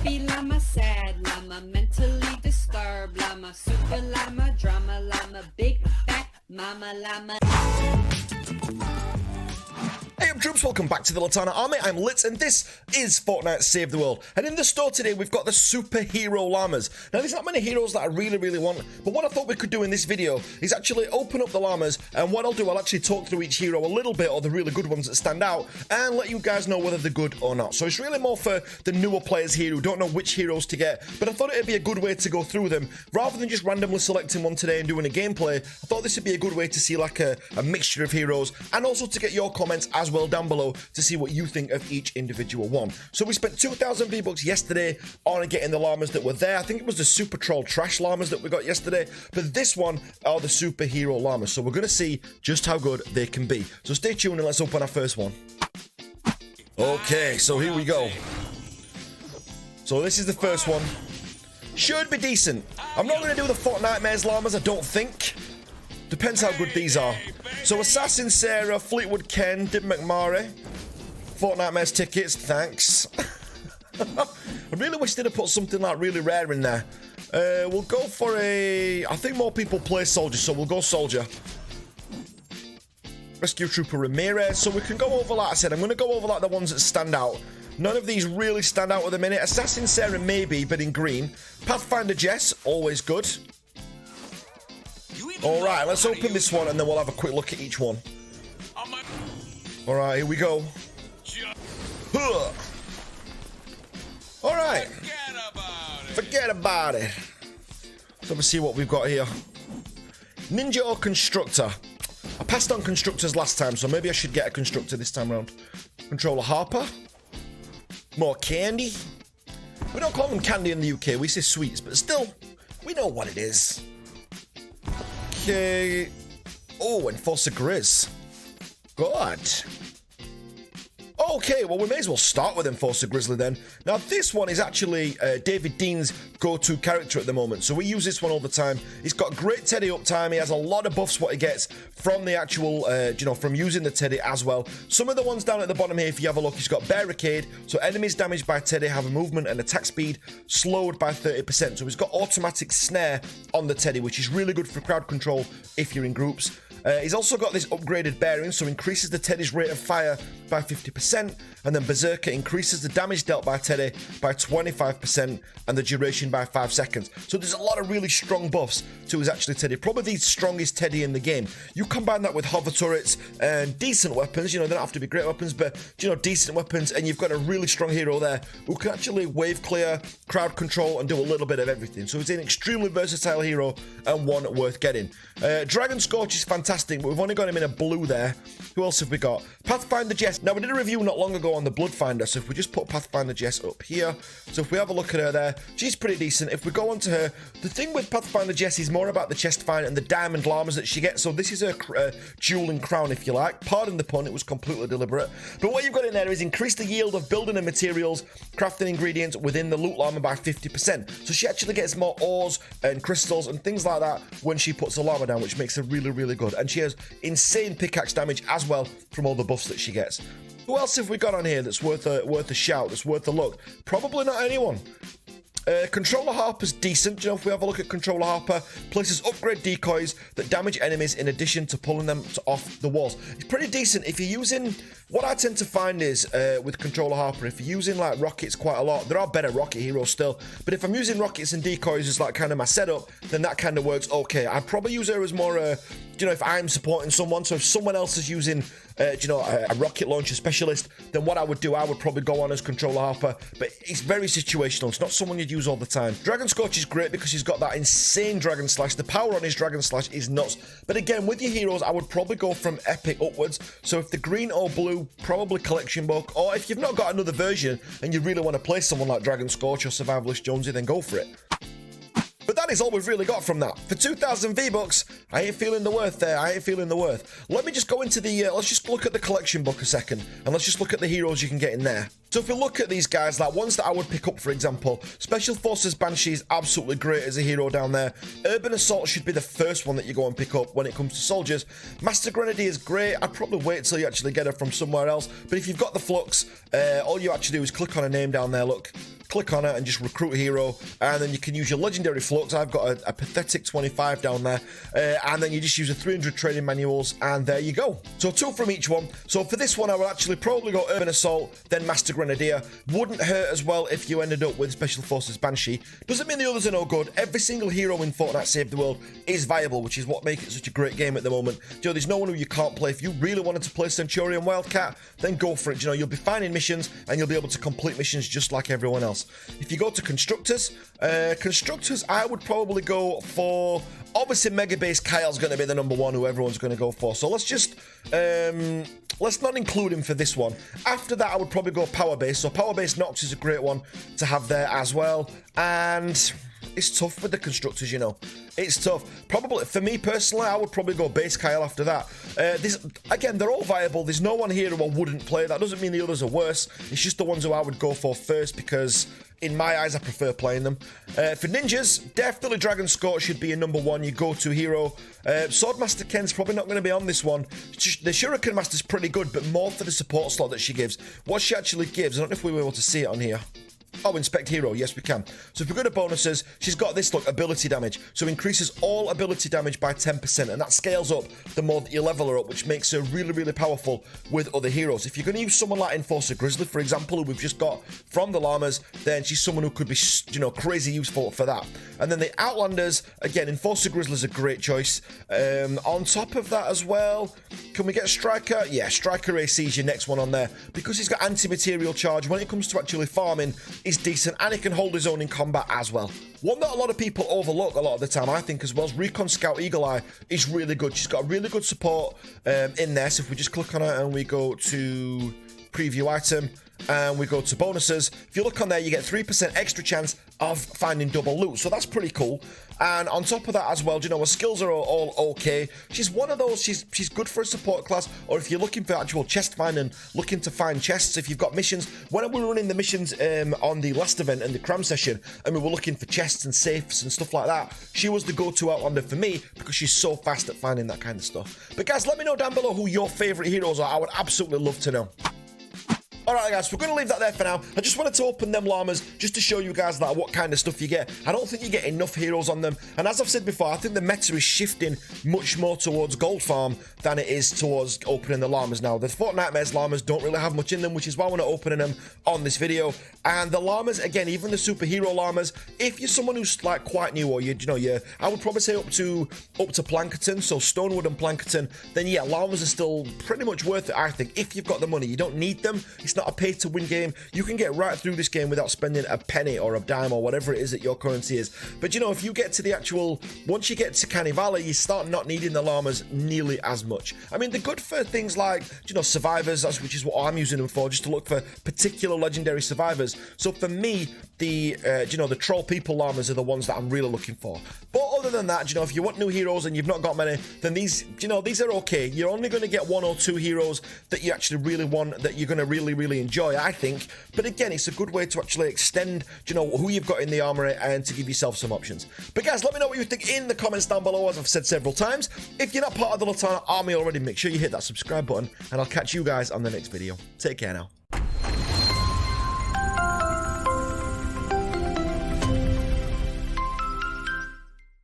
happy llama, sad llama, mentally disturbed llama, super llama, drama llama, big fat mama llama. Hey up troops, welcome back to the Litanah Army. I'm Lit and this is Fortnite Save the World. And in the store today we've got the superhero llamas. Now there's not many heroes that I really want, but what I thought we could do in this video is actually open up the llamas, and what I'll do, I'll actually talk through each hero a little bit, or the really good ones that stand out, and let you guys know whether they're good or not. So it's really more for the newer players here who don't know which heroes to get, but I thought it'd be a good way to go through them. Rather than just randomly selecting one today and doing a gameplay, I thought this would be a good way to see like a mixture of heroes, and also to get your comments as well down below to see what you think of each individual one. So we spent 2,000 V-Bucks yesterday on getting the llamas that were there. I think it was the Super Troll Trash llamas that we got yesterday, but this one are the superhero llamas. So we're going to see just how good they can be. So stay tuned and let's open our first one. Okay, so here we go. So this is the first one. Should be decent. I'm not going to do the Fortnite llamas, I don't think. Depends how good these are. So Assassin Sarah, Fleetwood Ken, Dib McMurray, Fortnite Mez tickets, thanks. I really wish they'd have put something like really rare in there. We'll go for a... I think more people play Soldier, so we'll go Soldier. Rescue Trooper Ramirez. So we can go over, like I said, I'm going to go over like the ones that stand out. None of these really stand out at the minute. Assassin Sarah maybe, but in green. Pathfinder Jess, always good. Alright, let's open this one and then we'll have a quick look at each one. Alright, here we go. Alright. Forget about it. So let's see what we've got here. Ninja or Constructor? I passed on Constructors last time, so maybe I should get a Constructor this time around. Controller Harper. More candy. We don't call them candy in the UK, we say sweets, but still, we know what it is. Okay. Oh, Enforcer Grizz. Good. Okay, well, we may as well start with Enforcer Grizzly then. Now, this one is actually David Dean's go-to character at the moment, so we use this one all the time. He's got great Teddy uptime. He has a lot of buffs what he gets from the actual, from using the Teddy as well. Some of the ones down at the bottom here, if you have a look, he's got Barricade, so enemies damaged by Teddy have a movement and attack speed slowed by 30%. So he's got automatic snare on the Teddy, which is really good for crowd control if you're in groups. He's also got this upgraded bearing, so increases the Teddy's rate of fire by 50%, and then Berserker increases the damage dealt by Teddy by 25% and the duration by 5 seconds. So there's a lot of really strong buffs to his actually Teddy. Probably the strongest Teddy in the game. You combine that with hover turrets and decent weapons, they don't have to be great weapons, but decent weapons, and you've got a really strong hero there who can actually wave clear, crowd control, and do a little bit of everything. So he's an extremely versatile hero and one worth getting. Dragon Scorch is fantastic, but we've only got him in a blue there. Who else have we got? Pathfinder Jess. Now, we did a review not long ago on the Bloodfinder, so if we just put Pathfinder Jess up here, so if we have a look at her there, she's pretty decent. If we go on to her, the thing with Pathfinder Jess is more about the chest find and the diamond llamas that she gets, so this is her dueling crown, if you like. Pardon the pun, it was completely deliberate. But what you've got in there is increase the yield of building and materials, crafting ingredients within the loot llama by 50%. So she actually gets more ores and crystals and things like that when she puts a llama down, which makes her really, really good. And she has insane pickaxe damage as well from all the buffs that she gets. Who else have we got on here that's worth a shout, that's worth a look? Probably not anyone. Controller Harper's decent. If we have a look at Controller Harper, places upgrade decoys that damage enemies in addition to pulling them off the walls. It's pretty decent if you're using... What I tend to find is, with Controller Harper, if you're using, like, rockets quite a lot, there are better rocket heroes still, but if I'm using rockets and decoys as, like, kind of my setup, then that kind of works okay. I'd probably use her as more, if I'm supporting someone, so if someone else is using, a rocket launcher specialist, then what I would do, I would probably go on as Controller Harper, but it's very situational. It's not someone you'd use all the time. Dragon Scorch is great because he's got that insane Dragon Slash. The power on his Dragon Slash is nuts. But again, with your heroes, I would probably go from Epic upwards. So if the green or blue, probably Collection Book, or if you've not got another version and you really want to play someone like Dragon Scorch or Survivalist Jonesy, then go for it. But that is all we've really got from that. For 2,000 V-Bucks, I ain't feeling the worth there. I ain't feeling the worth. Let me just go into the, let's just look at the collection book a second, and let's just look at the heroes you can get in there. So if we look at these guys, like ones that I would pick up, for example, Special Forces Banshee is absolutely great as a hero down there. Urban Assault should be the first one that you go and pick up when it comes to soldiers. Master Grenadier is great. I'd probably wait till you actually get her from somewhere else. But if you've got the Flux, all you actually do is click on a name down there, look. click on it and just recruit a hero, and then you can use your legendary flux. I've got a pathetic 25 down there, and then you just use the 300 training manuals, and there you go. So 2 from each one. So for this one, I would actually probably go Urban Assault, then Master Grenadier. Wouldn't hurt as well if you ended up with Special Forces Banshee. Doesn't mean the others are no good. Every single hero in Fortnite Save the World is viable, which is what makes it such a great game at the moment. You know, there's no one who you can't play. If you really wanted to play Centurion Wildcat, then go for it. You know, you'll be finding missions, and you'll be able to complete missions just like everyone else. If you go to Constructors, I would probably go for... Obviously, Mega Base Kyle's going to be the number one who everyone's going to go for. So let's just... let's not include him for this one. After that, I would probably go Power Base. So Power Base Nox is a great one to have there as well. And... it's tough with the Constructors, you know. It's tough. Probably, for me personally, I would probably go Base Kyle after that. Again, they're all viable. There's no one here who I wouldn't play. That doesn't mean the others are worse. It's just the ones who I would go for first because, in my eyes, I prefer playing them. For ninjas, definitely Dragon Scout should be a number one, your go-to hero. Swordmaster Ken's probably not going to be on this one. The Shuriken Master's pretty good, but more for the support slot that she gives. What she actually gives, I don't know if we were able to see it on here. Oh, Inspect Hero, yes we can. So if we go to bonuses, she's got this, look, ability damage. So increases all ability damage by 10%, and that scales up the more that you level her up, which makes her really, really powerful with other heroes. If you're going to use someone like Enforcer Grizzly, for example, who we've just got from the Llamas, then she's someone who could be, you know, crazy useful for that. And then the Outlanders, again, Enforcer Grizzly is a great choice. On top of that as well, can we get Striker? Yeah, Striker AC is your next one on there. Because he's got anti-material charge, when it comes to actually farming, is decent, and he can hold his own in combat as well. One that a lot of people overlook a lot of the time, I think, as well, is Recon Scout Eagle Eye is really good. She's got really good support in there. So if we just click on it and we go to preview item and we go to bonuses, if you look on there, you get 3% extra chance of finding double loot. So that's pretty cool. And on top of that as well, you know, her skills are all okay. She's one of those, she's good for a support class, or if you're looking for actual chest finding, looking to find chests, if you've got missions. When we were running the missions on the last event in the cram session, and we were looking for chests and safes and stuff like that, she was the go-to Outlander for me, because she's so fast at finding that kind of stuff. But guys, let me know down below who your favourite heroes are. I would absolutely love to know. Alright guys, we're going to leave that there for now. I just wanted to open them llamas just to show you guys that what kind of stuff you get. I don't think you get enough heroes on them. And as I've said before, I think the meta is shifting much more towards gold farm than it is towards opening the llamas now. The Fortnite llamas don't really have much in them, which is why we're not opening them on this video. And the llamas, again, even the superhero llamas, if you're someone who's like quite new, or I would probably say up to Plankerton, so Stonewood and Plankerton, then yeah, llamas are still pretty much worth it, I think, if you've got the money. You don't need them. It's not a pay-to-win game. You can get right through this game without spending a penny or a dime or whatever it is that your currency is. But you know, if you get to the actual, once you get to Canny Valley, you start not needing the llamas nearly as much. I mean, they're good for things like, you know, survivors, which is what I'm using them for, just to look for particular legendary survivors. So for me, the troll people llamas are the ones that I'm really looking for. But other than that, you know, if you want new heroes and you've not got many, then these, you know, these are okay. You're only going to get 1 or 2 heroes that you actually really want, that you're going to really, really enjoy, I think. But again, it's a good way to actually extend, you know, who you've got in the armory and to give yourself some options. But guys, let me know what you think in the comments down below, as I've said several times. If you're not part of the Litanah army already, make sure you hit that subscribe button, and I'll catch you guys on the next video. Take care now.